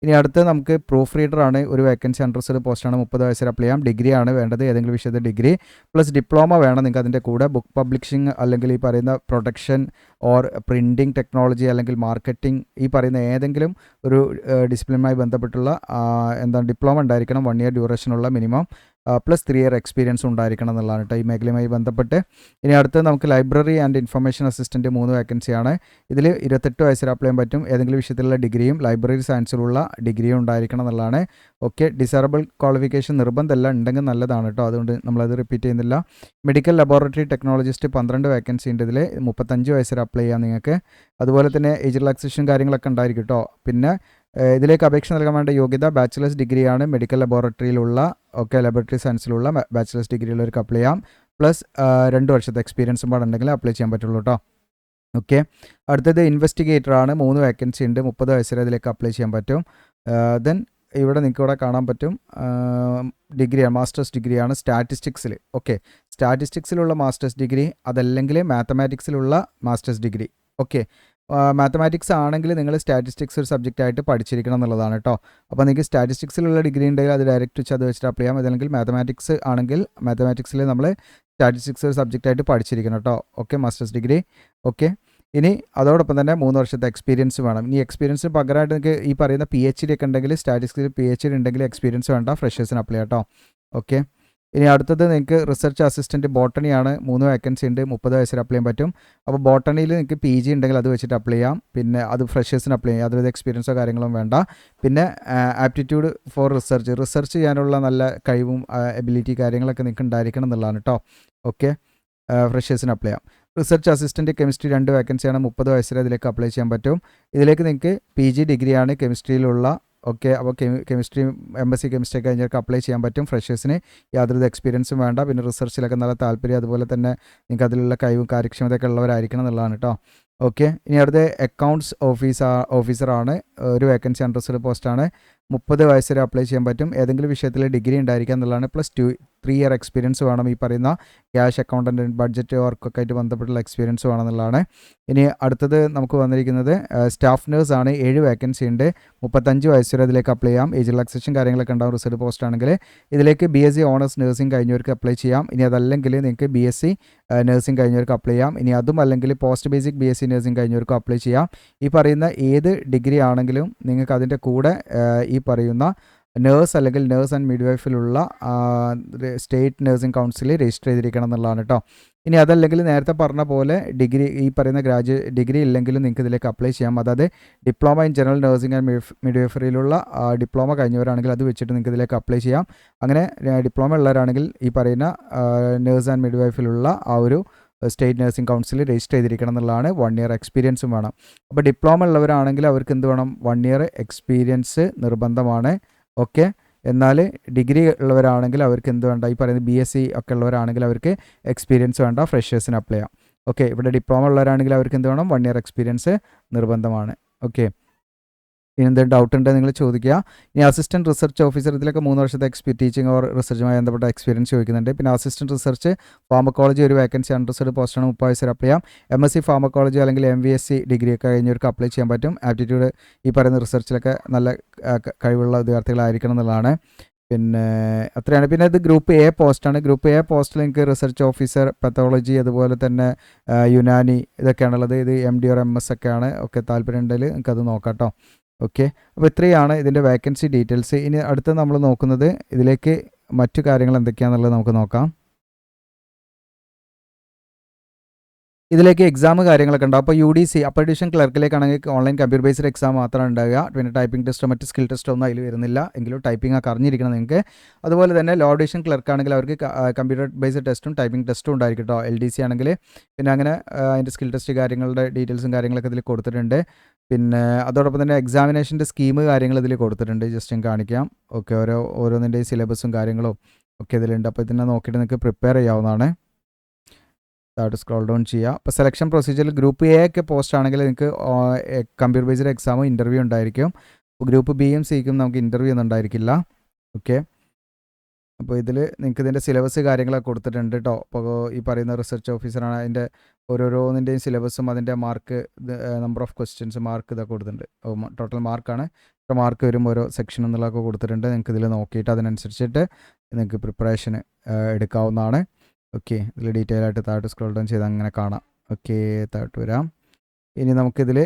ഇനി അടുത്ത് നമുക്ക് പ്രൂഫ് റീഡറാണ്, ഒരു വേക്കൻസി അൺറിസർവ്ഡ് പോസ്റ്റാണ്, 30 വയസ്സിൽ അപ്ലൈ ചെയ്യാം. ഡിഗ്രിയാണ് വേണ്ടത്, ഏതെങ്കിലും വിഷയത്തിൽ ഡിഗ്രി പ്ലസ് ഡിപ്ലോമ വേണം നിങ്ങൾക്ക് അതിൻ്റെ കൂടെ. ബുക്ക് പബ്ലിഷിംഗ് അല്ലെങ്കിൽ ഈ പറയുന്ന പ്രൊഡക്ഷൻ ഓർ പ്രിൻറ്റിംഗ് ടെക്നോളജി അല്ലെങ്കിൽ മാർക്കറ്റിംഗ്, ഈ പറയുന്ന ഏതെങ്കിലും ഒരു ഡിസിപ്ലിനുമായി ബന്ധപ്പെട്ടുള്ള എന്താണ് ഡിപ്ലോമ ഉണ്ടായിരിക്കണം. 1 ഇയർ ഡ്യൂറേഷനുള്ള മിനിമം പ്ലസ് 3 ഇയർ എക്സ്പീരിയൻസ് ഉണ്ടായിരിക്കണം എന്നുള്ളതാണ് കേട്ടോ ഈ മേഖലയുമായി ബന്ധപ്പെട്ട്. ഇനി അടുത്ത് നമുക്ക് ലൈബ്രറി ആൻഡ് ഇൻഫർമേഷൻ അസിസ്റ്റൻറ്റ് 3 വേക്കൻസിയാണ്. ഇതിൽ 28 വയസ്സിൽ അപ്ലൈ ചെയ്യാൻ പറ്റും. ഏതെങ്കിലും വിഷയത്തിലുള്ള ഡിഗ്രിയും ലൈബ്രറി സയൻസിലുള്ള ഡിഗ്രിയും ഉണ്ടായിരിക്കണം എന്നുള്ളതാണ്. ഓക്കെ, ഡിസൈറബിൾ ക്വാളിഫിക്കേഷൻ നിർബന്ധമല്ല, ഉണ്ടെങ്കിൽ നല്ലതാണ് കേട്ടോ, അതുകൊണ്ട് നമ്മളത് റിപ്പീറ്റ് ചെയ്യുന്നില്ല. മെഡിക്കൽ ലബോറട്ടറി ടെക്നോളജിസ്റ്റ് 12 വേക്കൻസി ഉണ്ട്. ഇതിൽ 35 വയസ്സിൽ അപ്ലൈ ചെയ്യാം നിങ്ങൾക്ക്. അതുപോലെ തന്നെ ഏജ് റിലാക്സേഷൻ കാര്യങ്ങളൊക്കെ ഉണ്ടായിരിക്കും കേട്ടോ. പിന്നെ ഇതിലേക്ക് അപേക്ഷ നൽകാൻ വേണ്ട യോഗ്യത ബാച്ചിലേഴ്സ് ഡിഗ്രിയാണ്, മെഡിക്കൽ ലബോറട്ടറിയിലുള്ള ലബോറട്ടറി സയൻസിലുള്ള ബാച്ചിലേഴ്സ് ഡിഗ്രിയുള്ളവർക്ക് അപ്ലൈ ചെയ്യാം. പ്ലസ് 2 വർഷത്തെ എക്സ്പീരിയൻസും പാടെ ഉണ്ടെങ്കിൽ അപ്ലൈ ചെയ്യാൻ പറ്റുള്ളൂ കേട്ടോ. ഓക്കെ, അടുത്തത് ഇൻവെസ്റ്റിഗേറ്റർ ആണ്, 3 വേക്കൻസി ഉണ്ട്. 30 വയസ്സിൽ അതിലേക്ക് അപ്ലൈ ചെയ്യാൻ പറ്റും. ദെൻ ഇവിടെ നിങ്ങൾക്ക് ഇവിടെ കാണാൻ പറ്റും ഡിഗ്രിയാണ്, മാസ്റ്റേഴ്സ് ഡിഗ്രിയാണ് സ്റ്റാറ്റിസ്റ്റിക്സിൽ. ഓക്കെ, സ്റ്റാറ്റിസ്റ്റിക്സിലുള്ള മാസ്റ്റേഴ്സ് ഡിഗ്രി, അതല്ലെങ്കിൽ മാത്തമാറ്റിക്സിലുള്ള മാസ്റ്റേഴ്സ് ഡിഗ്രി. ഓക്കെ, മാത്തമാറ്റിക്സ് ആണെങ്കിൽ നിങ്ങൾ സ്റ്റാറ്റിസ്റ്റിക്സ് ഒരു സബ്ജക്റ്റായിട്ട് പഠിച്ചിരിക്കണം എന്നുള്ളതാണ് കേട്ടോ. അപ്പോൾ നിങ്ങൾക്ക് സ്റ്റാറ്റിസ്റ്റിക്സിലുള്ള ഡിഗ്രി ഉണ്ടെങ്കിൽ അത് ഡയറക്റ്റ് വെച്ച് അത് വെച്ചിട്ട് അപ്ലൈ ചെയ്യാം. അതല്ലെങ്കിൽ മാത്തമാറ്റിക്സ് ആണെങ്കിൽ മാത്തമാറ്റിക്സിൽ നമ്മൾ സ്റ്റാറ്റിസ്റ്റിക്സ് ഒരു സബ്ജക്റ്റായിട്ട് പഠിച്ചിരിക്കണം കേട്ടോ. Okay, masters degree. ഓക്കെ, ഇനി അതോടൊപ്പം തന്നെ 3 വർഷത്തെ എക്സ്പീരിയൻസ് വേണം. ഇനി എക്സ്പീരിയൻസിന് പകരമായിട്ട് നിങ്ങൾക്ക് ഈ പറയുന്ന PhD ഒക്കെ ഉണ്ടെങ്കിൽ, സ്റ്റാറ്റിസ്റ്റിക്സിൽ PhD ഉണ്ടെങ്കിൽ എക്സ്പീരിയൻസ് വേണ്ട, ഫ്രഷേഴ്സിന് അപ്ലൈ ചെയ്യാം കേട്ടോ. ഓക്കെ, ഇനി അടുത്തത് നിങ്ങൾക്ക് റിസർച്ച് അസിസ്റ്റൻറ്റ് ബോട്ടണിയാണ്, 3 വേക്കൻസി ഉണ്ട്. 30 വയസ്സിൽ അപ്ലൈ ചെയ്യാൻ പറ്റും. അപ്പോൾ ബോട്ടണിയിൽ നിങ്ങൾക്ക് PG ഉണ്ടെങ്കിൽ അത് വെച്ചിട്ട് അപ്ലൈ ചെയ്യാം. പിന്നെ അത് ഫ്രഷേഴ്സിന് അപ്ലൈ ചെയ്യാം, അതായത് എക്സ്പീരിയൻസോ കാര്യങ്ങളും വേണ്ട. പിന്നെ ആപ്റ്റിറ്റ്യൂഡ് ഫോർ റിസർച്ച് ചെയ്യാനുള്ള നല്ല കഴിവും എബിലിറ്റി കാര്യങ്ങളൊക്കെ നിങ്ങൾക്ക് ഉണ്ടായിരിക്കണം എന്നുള്ളതാണ് കേട്ടോ. ഓക്കെ, ഫ്രഷേഴ്സിന് അപ്ലൈ ചെയ്യാം. റിസർച്ച് അസിസ്റ്റൻറ്റ് കെമിസ്ട്രി 2 വേക്കൻസിയാണ്, 30 വയസ്സിൽ അതിലേക്ക് അപ്ലൈ ചെയ്യാൻ പറ്റും. ഇതിലേക്ക് നിങ്ങൾക്ക് PG ഡിഗ്രിയാണ് കെമിസ്ട്രിയിലുള്ള. ഓക്കെ, അപ്പോൾ കെമിസ്ട്രി MSc കെമിസ്ട്രി കഴിഞ്ഞവർക്ക് അപ്ലൈ ചെയ്യാൻ പറ്റും. ഫ്രഷേഴ്സിന് യാതൊരു എക്സ്പീരിയൻസും വേണ്ട. പിന്നെ റിസർച്ചിലൊക്കെ നല്ല താല്പര്യം, അതുപോലെ തന്നെ നിങ്ങൾക്ക് അതിലുള്ള കഴിവും കാര്യക്ഷമതയൊക്കെ ഉള്ളവരായിരിക്കണം എന്നുള്ളതാണ് കേട്ടോ. ഓക്കെ, ഇനി അടുത്ത അക്കൗണ്ട്സ് ഓഫീസറാണ്, ഒരു വേക്കൻസി അൺറിസർവ്ഡ് പോസ്റ്റാണ്. 30 വയസ്സിൽ അപ്ലൈ ചെയ്യാൻ പറ്റും. ഏതെങ്കിലും വിഷയത്തിൽ ഡിഗ്രി ഉണ്ടായിരിക്കുക എന്നുള്ളതാണ്. പ്ലസ് 3 ഇയർ എക്സ്പീരിയൻസ് വേണം. ഈ പറയുന്ന ക്യാഷ് അക്കൗണ്ടൻറ്റ്, ബഡ്ജറ്റ് വർക്കൊക്കെ ആയിട്ട് ബന്ധപ്പെട്ടുള്ള എക്സ്പീരിയൻസ് വേണമെന്നുള്ളതാണ്. ഇനി അടുത്തത് നമുക്ക് വന്നിരിക്കുന്നത് സ്റ്റാഫ് നേഴ്സാണ്, 7 വേക്കൻസി ഉണ്ട്. 35 വയസ്സിൽ അതിലേക്ക് അപ്ലൈ ചെയ്യാം. ഏജ് റിലാക്സേഷൻ കാര്യങ്ങളൊക്കെ ഉണ്ടാവും റിസർവ്ഡ് പോസ്റ്റ് ആണെങ്കിൽ. ഇതിലേക്ക് BSc ഓണേഴ്സ് നഴ്സിംഗ് കഴിഞ്ഞവർക്ക് അപ്ലൈ ചെയ്യാം. ഇനി അതല്ലെങ്കിൽ നിങ്ങൾക്ക് BSc നഴ്സിംഗ് കഴിഞ്ഞവർക്ക് അപ്ലൈ ചെയ്യാം. ഇനി അതും അല്ലെങ്കിൽ പോസ്റ്റ് ബേസിക് BSc നഴ്സിംഗ് കഴിഞ്ഞവർക്ക് അപ്ലൈ ചെയ്യാം. ഈ പറയുന്ന ഏത് ഡിഗ്രി ആണെങ്കിലും നിങ്ങൾക്ക് അതിൻ്റെ കൂടെ ഈ പറയുന്ന നേഴ്സ് അല്ലെങ്കിൽ നേഴ്സ് ആൻഡ് മിഡ്വൈഫിലുള്ള സ്റ്റേറ്റ് നഴ്സിംഗ് കൗൺസിൽ രജിസ്റ്റർ ചെയ്തിരിക്കണം എന്നുള്ളതാണ് കേട്ടോ. ഇനി അതല്ലെങ്കിൽ നേരത്തെ പറഞ്ഞ പോലെ ഡിഗ്രി, ഈ പറയുന്ന ഡിഗ്രി ഇല്ലെങ്കിലും നിങ്ങൾക്ക് ഇതിലേക്ക് അപ്ലൈ ചെയ്യാം. അതായത് diploma in general nursing and മിഡ്വൈഫറിയിലുള്ള ഡിപ്ലോമ കഴിഞ്ഞവരാണെങ്കിൽ അത് വെച്ചിട്ട് നിങ്ങൾക്ക് ഇതിലേക്ക് അപ്ലൈ ചെയ്യാം. അങ്ങനെ ഡിപ്ലോമ ഉള്ളവരാണെങ്കിൽ ഈ പറയുന്ന നേഴ്സ് ആൻഡ് മിഡ്വൈഫിലുള്ള ആ ഒരു സ്റ്റേറ്റ് നഴ്സിംഗ് കൗൺസിൽ രജിസ്റ്റർ ചെയ്തിരിക്കണം എന്നുള്ളതാണ്. 1 ഇയർ എക്സ്പീരിയൻസും വേണം. അപ്പോൾ ഡിപ്ലോമ ഉള്ളവരാണെങ്കിൽ അവർക്ക് എന്ത് വേണം, 1 ഇയർ എക്സ്പീരിയൻസ് നിർബന്ധമാണ്. ഓക്കെ, എന്നാൽ ഡിഗ്രി ഉള്ളവരാണെങ്കിൽ അവർക്ക് എന്ത് വേണ്ട, ഈ പറയുന്ന BSc ഒക്കെ ഉള്ളവരാണെങ്കിൽ അവർക്ക് എക്സ്പീരിയൻസ് വേണ്ട, ഫ്രഷേഴ്സിന് അപ്ലൈ ചെയ്യാം. ഓക്കെ, ഇവിടെ ഡിപ്ലോമ ഉള്ളവരാണെങ്കിൽ അവർക്ക് എന്ത് വേണം, 1 ഇയർ എക്സ്പീരിയൻസ് നിർബന്ധമാണ്. ഓക്കെ, ഇനി എന്തെങ്കിലും ഡൗട്ട് ഉണ്ടെങ്കിൽ നിങ്ങൾ ചോദിക്കുക. ഇനി അസിസ്റ്റൻറ്റ് റിസർച്ച് ഓഫീസർ, ഇതിലൊക്കെ 3 വർഷത്തെ ടീച്ചിങ് ഓർ റിസർച്ചുമായി ബന്ധപ്പെട്ട എക്സ്പീരിയൻസ് ചോദിക്കുന്നുണ്ട്. പിന്നെ അസിസ്റ്റൻറ്റ് റിസർച്ച് ഫാർമക്കോളജി, ഒരു വേക്കൻസി അൺറിസർവ്ഡ് പോസ്റ്റാണ്, 30 വയസ്സിൽ അപ്ലൈ ചെയ്യാം. MSc ഫാർമക്കോളജി അല്ലെങ്കിൽ MVSc ഡിഗ്രി ഒക്കെ കഴിഞ്ഞവർക്ക് അപ്ലൈ ചെയ്യാൻ പറ്റും. ആപ്റ്റിറ്റ്യൂഡ് ഈ പറയുന്ന റിസർച്ചിലൊക്കെ നല്ല കഴിവുള്ള വിദ്യാർത്ഥികളായിരിക്കണം എന്നുള്ളതാണ്. പിന്നെ അത്രയാണ്. പിന്നെ ഇത് ഗ്രൂപ്പ് A പോസ്റ്റാണ്. ഗ്രൂപ്പ് A പോസ്റ്റിൽ എനിക്ക് റിസർച്ച് ഓഫീസർ, പത്തോളജി, അതുപോലെ തന്നെ യുനാനി ഇതൊക്കെയാണുള്ളത്. ഇത് MD or MS ഒക്കെയാണ്. ഓക്കെ, താല്പര്യം ഉണ്ടെങ്കിൽ നിങ്ങൾക്ക് അത് നോക്കാം കേട്ടോ. ഓക്കെ, അപ്പോൾ ഇത്രയാണ് ഇതിൻ്റെ വേക്കൻസി ഡീറ്റെയിൽസ്. ഇനി അടുത്ത് നമ്മൾ നോക്കുന്നത് ഇതിലേക്ക് മറ്റു കാര്യങ്ങൾ എന്തൊക്കെയാണെന്നുള്ളത് നമുക്ക് നോക്കാം. ഇതിലേക്ക് എക്സാം കാര്യങ്ങളൊക്കെ ഉണ്ടാവും. അപ്പോൾ UDC അപ്പർ ഡിവിഷൻ ക്ലർക്കിലേക്കാണെങ്കിൽ ഓൺലൈൻ കമ്പ്യൂട്ടർ ബേസ്ഡ് എക്സാം മാത്രമാണ് ഉണ്ടാവുക. പിന്നെ ടൈപ്പിംഗ് ടെസ്റ്റോ മറ്റ് സ്കിൽ ടെസ്റ്റോ ഒന്നും അതിൽ വരുന്നില്ല. എങ്കിലും ടൈപ്പിംഗ് ഒക്കെ അറിഞ്ഞിരിക്കണം നിങ്ങൾക്ക്. അതുപോലെ തന്നെ ലോ ഡിവിഷൻ ക്ലർക്കാണെങ്കിൽ അവർക്ക് കമ്പ്യൂട്ടർ ബേസ്ഡ് ടെസ്റ്റും ടൈപ്പിംഗ് ടെസ്റ്റും ഉണ്ടായിരിക്കും കേട്ടോ. LDC ആണെങ്കിൽ പിന്നെ അങ്ങനെ അതിൻ്റെ സ്കിൽ ടെസ്റ്റ് കാര്യങ്ങളുടെ ഡീറ്റെയിൽസും കാര്യങ്ങളൊക്കെ ഇതിൽ കൊടുത്തിട്ടുണ്ട്. പിന്നെ അതോടൊപ്പം തന്നെ എക്സാമിനേഷൻ്റെ സ്കീം കാര്യങ്ങൾ ഇതിൽ കൊടുത്തിട്ടുണ്ട്. ജസ്റ്റ് ഞാൻ കാണിക്കാം. ഓക്കെ, ഓരോന്നിൻ്റെയും സിലബസും കാര്യങ്ങളും ഒക്കെ ഇതിലുണ്ട്. അപ്പോൾ ഇതിനെ നോക്കിയിട്ട് നിങ്ങൾക്ക് പ്രിപ്പയർ ചെയ്യാവുന്നതാണ്. താഴോട്ട് സ്ക്രോൾ ഡൗൺ ചെയ്യുക. അപ്പോൾ സെലക്ഷൻ പ്രൊസീജിയറിൽ ഗ്രൂപ്പ് എ ഒക്കെ പോസ്റ്റ് ആണെങ്കിൽ നിങ്ങൾക്ക് കമ്പ്യൂട്ടർ ബേസ്ഡ് എക്സാമും ഇൻ്റർവ്യൂ ഉണ്ടായിരിക്കും. ഗ്രൂപ്പ് ബിയും സിക്കും നമുക്ക് ഇൻ്റർവ്യൂ ഒന്നും ഉണ്ടായിരിക്കില്ല. ഓക്കെ, അപ്പോൾ ഇതിൽ നിങ്ങൾക്ക് ഇതിൻ്റെ സിലബസ് കാര്യങ്ങളൊക്കെ കൊടുത്തിട്ടുണ്ട് കേട്ടോ. അപ്പോൾ ഈ പറയുന്ന റിസർച്ച് ഓഫീസറാണ് അതിൻ്റെ ഓരോന്നിൻ്റെയും സിലബസും അതിൻ്റെ mark, number of questions, mark ഇതൊക്കെ കൊടുത്തിട്ടുണ്ട്. ടോട്ടൽ മാർക്കാണ്, ഇത്ര മാർക്ക് വരും ഓരോ സെക്ഷൻ എന്നുള്ളതൊക്കെ കൊടുത്തിട്ടുണ്ട്. നിങ്ങൾക്ക് ഇതിൽ നോക്കിയിട്ട് അതിനനുസരിച്ചിട്ട് നിങ്ങൾക്ക് പ്രിപ്പറേഷൻ എടുക്കാവുന്നതാണ്. ഓക്കെ, ഇതിൽ ഡീറ്റെയിൽ ആയിട്ട് താഴോട്ട് സ്ക്രോൾ ഡൗൺ ചെയ്ത് അങ്ങനെ കാണാം. ഓക്കെ, താഴോട്ട് വരാം. ഇനി നമുക്കിതിൽ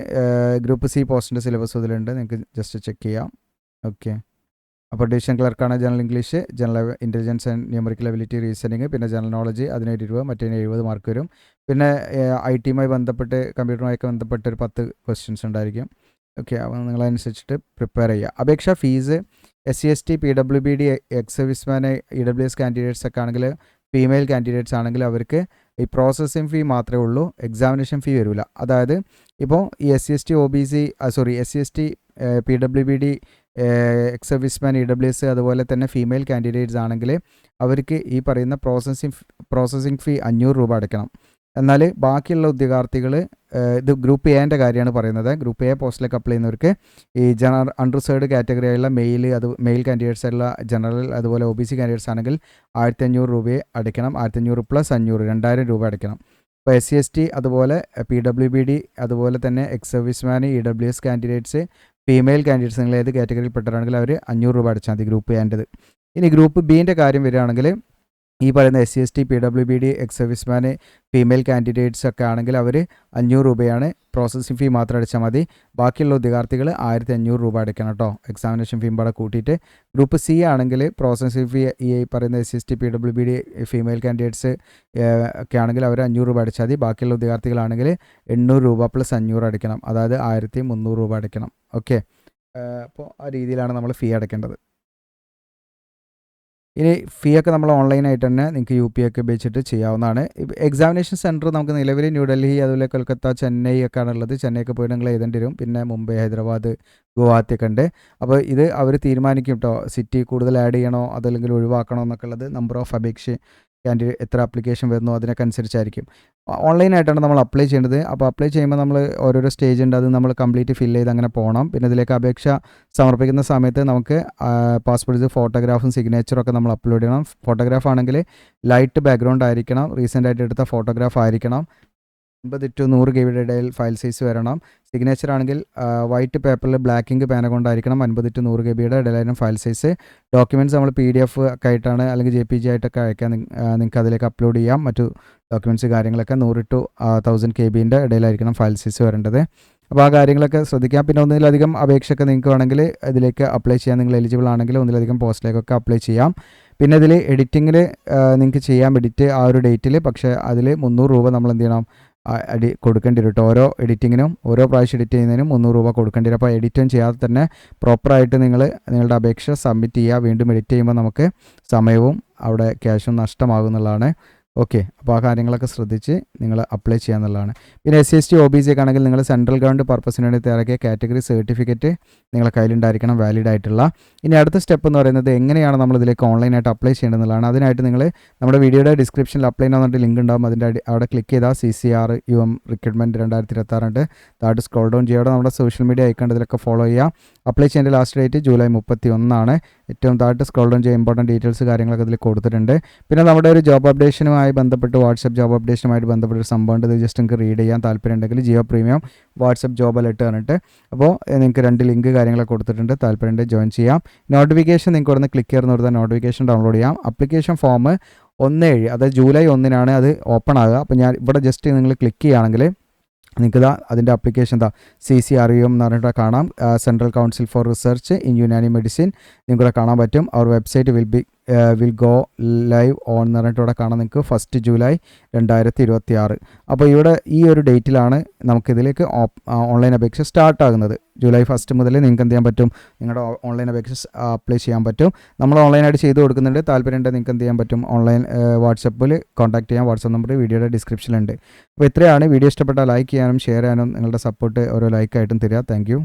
ഗ്രൂപ്പ് സി പോസ്റ്റിൻ്റെ സിലബസ് ഇതിലുണ്ട്, നിങ്ങൾക്ക് ജസ്റ്റ് ചെക്ക് ചെയ്യാം. ഓക്കെ, അപ്പോൾ ഡിവിഷൻ ക്ലർക്കാണ് general English, general intelligence and numerical ability, reasoning, പിന്നെ ജനറൽ നോളജ് അതിന് 20, മറ്റേ 70 മാർക്ക് വരും. പിന്നെ IT-യുമായി ബന്ധപ്പെട്ട് കമ്പ്യൂട്ടറുമായൊക്കെ ബന്ധപ്പെട്ട് ഒരു 10 ക്വസ്റ്റ്യൻസ് ഉണ്ടായിരിക്കും. ഓക്കെ, അപ്പോൾ നിങ്ങളനുസരിച്ചിട്ട് പ്രിപ്പയർ ചെയ്യുക. അപേക്ഷ fees SC/ST PWBD ex serviceman EWS candidates ഒക്കെ ആണെങ്കിൽ, ഫീമെയിൽ കാൻഡിഡേറ്റ്സ് ആണെങ്കിൽ അവർക്ക് ഈ പ്രോസസ്സിങ് ഫീ മാത്രമേ ഉള്ളൂ, എക്സാമിനേഷൻ ഫീ വരില്ല. അതായത് ഇപ്പോൾ ഈ SC/ST SC/ST PWBD ex serviceman EWS അതുപോലെ തന്നെ ഫീമെയിൽ കാൻഡിഡേറ്റ്സ് ആണെങ്കിൽ അവർക്ക് ഈ പറയുന്ന പ്രോസസ്സിങ് ഫീ 500 രൂപ അടയ്ക്കണം. എന്നാൽ ബാക്കിയുള്ള ഉദ്യോഗാർത്ഥികൾ, ഇത് ഗ്രൂപ്പ് എൻ്റെ കാര്യമാണ് പറയുന്നത്, ഗ്രൂപ്പ് എ പോസ്റ്റിലേക്ക് അപ്ലൈ ചെയ്യുന്നവർക്ക് ഈ ജനറൽ അൺറിസർവ്ഡ് കാറ്റഗറി ആയുള്ള മെയിൽ കാൻഡിഡേറ്റ്സ് ആയിട്ടുള്ള ജനറൽ അതുപോലെ OBC കാൻഡിഡേറ്റ്സ് ആണെങ്കിൽ 1500 രൂപയെ അടയ്ക്കണം. 1500 + 500 2000 രൂപ അടയ്ക്കണം. ഇപ്പോൾ SC/ST അതുപോലെ PWBD അതുപോലെ തന്നെ ex serviceman EWS candidates, female candidates നിങ്ങൾ ഏത് കാറ്റഗറിയിൽ പെട്ടതാണെങ്കിൽ അവർ 500 രൂപ അടച്ചാൽ മതി ഗ്രൂപ്പ് എൻ്റെത്. ഇനി ഗ്രൂപ്പ് ബീൻ്റെ കാര്യം വരികയാണെങ്കിൽ ഈ പറയുന്ന SC/ST PWBD ex serviceman female candidates ഒക്കെ ആണെങ്കിൽ അവർ 500 രൂപയാണ്, പ്രോസസ്സിംഗ് ഫീ മാത്രം അടച്ചാൽ മതി. ബാക്കിയുള്ള ഉദ്യോഗാർത്ഥികൾ 1500 രൂപ അടയ്ക്കണം കേട്ടോ, എക്സാമിനേഷൻ ഫീ പാടെ കൂട്ടിയിട്ട്. ഗ്രൂപ്പ് സി ആണെങ്കിൽ പ്രോസസ്സിംഗ് ഫീ ഈ പറയുന്ന SC/ST PWBD ഫീമെയിൽ കാൻഡിഡേറ്റ്സ് ഒക്കെ ആണെങ്കിൽ അവർ 500 രൂപ അടച്ചാൽ മതി. ബാക്കിയുള്ള ഉദ്യോഗാർത്ഥികളാണെങ്കിൽ 800 രൂപ + 500 അടയ്ക്കണം, അതായത് 1300 രൂപ അടയ്ക്കണം. ഓക്കെ, അപ്പോൾ ആ രീതിയിലാണ് നമ്മൾ ഫീ അടയ്ക്കേണ്ടത്. ഇനി ഫീ ഒക്കെ നമ്മൾ ഓൺലൈനായിട്ട് തന്നെ നിങ്ങൾക്ക് UP ഒക്കെ ഉപയോഗിച്ചിട്ട് ചെയ്യാവുന്നതാണ്. എക്സാമിനേഷൻ സെൻറ്റർ നമുക്ക് നിലവിൽ ന്യൂഡൽഹി അതുപോലെ കൊൽക്കത്ത, ചെന്നൈ ഒക്കെയാണ് ഉള്ളത്. ചെന്നൈയൊക്കെ പോയി നിങ്ങൾ എഴുതേണ്ടി വരും. പിന്നെ മുംബൈ, ഹൈദരാബാദ്, ഗുവാഹത്തി ഒക്കെ ഉണ്ട്. അപ്പോൾ ഇത് അവർ തീരുമാനിക്കും കേട്ടോ, സിറ്റി കൂടുതൽ ആഡ് ചെയ്യണോ അതല്ലെങ്കിൽ ഒഴിവാക്കണോ എന്നൊക്കെ ഉള്ളത്. നമ്പർ ഓഫ് കാൻഡിഡേറ്റ് എത്ര ആപ്ലിക്കേഷൻ വരുന്നു അതിനൊക്കെ അനുസരിച്ചായിരിക്കും. ഓൺലൈനായിട്ടാണ് നമ്മൾ അപ്ലൈ ചെയ്യേണ്ടത്. അപ്പോൾ അപ്ലൈ ചെയ്യുമ്പോൾ നമ്മൾ ഓരോരോ സ്റ്റേജ് ഉണ്ട്, അത് നമ്മൾ കംപ്ലീറ്റ് ഫില്ല് ചെയ്ത് അങ്ങനെ പോകണം. പിന്നെ ഇതിലേക്ക് അപേക്ഷ സമർപ്പിക്കുന്ന സമയത്ത് നമുക്ക് പാസ്പോർട്ട് ഫോട്ടോഗ്രാഫും സിഗ്നേച്ചറും ഒക്കെ നമ്മൾ അപ്ലോഡ് ചെയ്യണം. ഫോട്ടോഗ്രാഫ് ആണെങ്കിൽ ലൈറ്റ് ബാക്ക്ഗ്രൗണ്ട് ആയിരിക്കണം, റീസെൻ്റായിട്ട് എടുത്ത ഫോട്ടോഗ്രാഫ് ആയിരിക്കണം. 50 to 100 KB ഇടയിൽ ഫയൽ സൈസ് വരണം. സിഗ്നേച്ചർ ആണെങ്കിൽ വൈറ്റ് പേപ്പറിൽ ബ്ലാക്ക് ഇങ്ക് പേന കൊണ്ടായിരിക്കണം. 50 to 100 KB ഇടയിലായിരുന്നു ഫയൽ സൈസ്. ഡോക്യുമെൻറ്റ്സ് നമ്മൾ PDF ഒക്കെ ആയിട്ടാണ് അല്ലെങ്കിൽ JPG ആയിട്ടൊക്കെ അയക്കാൻ നിങ്ങൾക്ക് അതിലേക്ക് അപ്ലോഡ് ചെയ്യാം. മറ്റു ഡോക്യുമെൻറ്റ്സ് കാര്യങ്ങളൊക്കെ 100 to 1000 KB ഇടയിലായിരിക്കണം ഫയൽ സൈസ് വരേണ്ടത്. അപ്പോൾ ആ കാര്യങ്ങളൊക്കെ ശ്രദ്ധിക്കാം. പിന്നെ ഒന്നിലധികം അപേക്ഷയൊക്കെ നിങ്ങൾക്ക് വേണമെങ്കിൽ ഇതിലേക്ക് അപ്ലൈ ചെയ്യാൻ നിങ്ങൾ എലിജിബിൾ ആണെങ്കിൽ ഒന്നിലധികം പോസ്റ്റിലേക്കൊക്കെ അപ്ലൈ ചെയ്യാം. പിന്നെ ഇതിൽ എഡിറ്റിങ്ങിൽ നിങ്ങൾക്ക് ചെയ്യാം, എഡിറ്റ് ആ ഒരു ഡേറ്റിൽ. പക്ഷേ അതിൽ 300 രൂപ നമ്മൾ എന്ത് ചെയ്യണം, കൊടുക്കേണ്ടി വരും കേട്ടോ. ഓരോ എഡിറ്റിങ്ങിനും ഓരോ പ്രാവശ്യം എഡിറ്റ് ചെയ്യുന്നതിനും 300 രൂപ കൊടുക്കേണ്ടി വരും. അപ്പോൾ എഡിറ്റും ചെയ്യാതെ തന്നെ പ്രോപ്പറായിട്ട് നിങ്ങളുടെ അപേക്ഷ സബ്മിറ്റ് ചെയ്യുക. വീണ്ടും എഡിറ്റ് ചെയ്യുമ്പോൾ നമുക്ക് സമയവും അവിടെ ക്യാഷും നഷ്ടമാകുന്നുള്ളതാണ്. ഓക്കെ, അപ്പോൾ ആ കാര്യങ്ങളൊക്കെ ശ്രദ്ധിച്ച് നിങ്ങൾ അപ്ലൈ ചെയ്യാന്നുള്ളതാണ്. പിന്നെ SC/ST OBC ഒക്കെ ആണെങ്കിൽ നിങ്ങൾ സെൻട്രൽ ഗവൺമെൻറ് പർപ്പസിന് വേണ്ടി തയ്യാറാക്കിയ കാറ്റഗറി സർട്ടിഫിക്കറ്റ് നിങ്ങളുടെ കയ്യിലുണ്ടായിരിക്കണം, വാലിഡ് ആയിട്ടുള്ള. ഇനി അടുത്ത സ്റ്റെപ്പ് എന്ന് പറയുന്നത് എങ്ങനെയാണ് നമ്മൾ ഇതിലേക്ക് ഓൺലൈനായിട്ട് അപ്ലൈ ചെയ്യേണ്ടതെന്നുള്ളതാണ്. അതിനായിട്ട് നിങ്ങൾ നമ്മുടെ വീഡിയോയുടെ ഡിസ്ക്രിപ്ഷനിൽ അപ്ലൈ ചെയ്യാൻ പറഞ്ഞിട്ട് ലിങ്ക് ഉണ്ടാകും. അവിടെ ക്ലിക്ക് ചെയ്താൽ CCR UM റിക്രൂട്ട്മെൻറ്റ് 2026 താഴോട്ട് സ്ക്രോൾ ഡൗൺ ചെയ്യുക. നമ്മുടെ സോഷ്യൽ മീഡിയ അയക്കേണ്ട ഇതിലൊക്കെ ഫോളോ ചെയ്യുക. അപ്ലൈ ചെയ്യേണ്ട ലാസ്റ്റ് ഡേറ്റ് ജൂലൈ 31 ഏറ്റവും താഴോട്ട് സ്ക്രോൾ ഡൗൺ ചെയ്യുക. ഇമ്പോർട്ടൻറ്റ് ഡീറ്റെയിൽസ് കാര്യങ്ങളൊക്കെ ഇതിൽ കൊടുത്തിട്ടുണ്ട്. പിന്നെ നമ്മുടെ ഒരു ജോബ് അപ്ഡേഷനുമായി ബന്ധപ്പെട്ട് വാട്സപ്പ് ജോബ് അപ്ഡേഷനുമായിട്ട് ബന്ധപ്പെട്ട ഒരു സംഭവമുണ്ട്. ഇത് ജസ്റ്റ് നിങ്ങൾക്ക് റീഡ് ചെയ്യാൻ താല്പര്യം ഉണ്ടെങ്കിൽ Jio premium WhatsApp job alert പറഞ്ഞിട്ട്, അപ്പോൾ നിങ്ങൾക്ക് 2 ലിങ്ക് കാര്യങ്ങളൊക്കെ കൊടുത്തിട്ടുണ്ട്. താല്പര്യം ഉണ്ടെങ്കിൽ ജോയിൻ ചെയ്യാം. നോട്ടിഫിക്കേഷൻ നിങ്ങൾക്ക് ഇവിടെ നിന്ന് ക്ലിക്ക് ചെയ്യുന്ന കൊടുത്താൽ നോട്ടിഫിക്കേഷൻ ഡൗൺലോഡ് ചെയ്യാം. അപ്ലിക്കേഷൻ ഫോം 17 അതായത് ജൂലൈ 1 അത് ഓപ്പൺ ആകുക. അപ്പോൾ ഞാൻ ഇവിടെ ജസ്റ്റ് നിങ്ങൾ ക്ലിക്ക് ചെയ്യുകയാണെങ്കിൽ നിങ്ങൾക്ക് അതിൻ്റെ ആപ്ലിക്കേഷൻ CCRUM എന്ന് പറഞ്ഞിട്ട് കാണാം. Central council for research in Unani medicine നിങ്ങൾക്കൂടെ കാണാൻ പറ്റും. അവർ website will be will go live on എന്ന് പറഞ്ഞിട്ട് ഇവിടെ കാണാൻ നിങ്ങൾക്ക് 1 ജൂലൈ 2026. അപ്പോൾ ഇവിടെ ഈ ഒരു ഡേറ്റിലാണ് നമുക്കിതിലേക്ക് ഓൺലൈൻ അപേക്ഷ സ്റ്റാർട്ട് ആകുന്നത്. ജൂലൈ 1 മുതൽ നിങ്ങൾക്ക് എന്ത് ചെയ്യാൻ പറ്റും, നിങ്ങളുടെ ഓൺലൈൻ അപേക്ഷ അപ്ലൈ ചെയ്യാൻ പറ്റും. നമ്മൾ ഓൺലൈനായിട്ട് ചെയ്ത് കൊടുക്കുന്നുണ്ട്. താല്പര്യമുണ്ടെങ്കിൽ നിങ്ങൾക്ക് എന്ത് ചെയ്യാൻ പറ്റും, ഓൺലൈൻ വാട്സപ്പിൽ കോൺടാക്ട് ചെയ്യാം. വാട്സപ്പ് നമ്പർ വീഡിയോയുടെ ഡിസ്ക്രിപ്ഷനിലുണ്ട്. അപ്പോൾ ഇത്രയാണ്. വീഡിയോ ഇഷ്ടപ്പെട്ടാൽ ലൈക്ക് ചെയ്യാനും ഷെയർ ചെയ്യാനും നിങ്ങളുടെ സപ്പോർട്ട് ഓരോ ലൈക്കായിട്ടും തരിക. താങ്ക്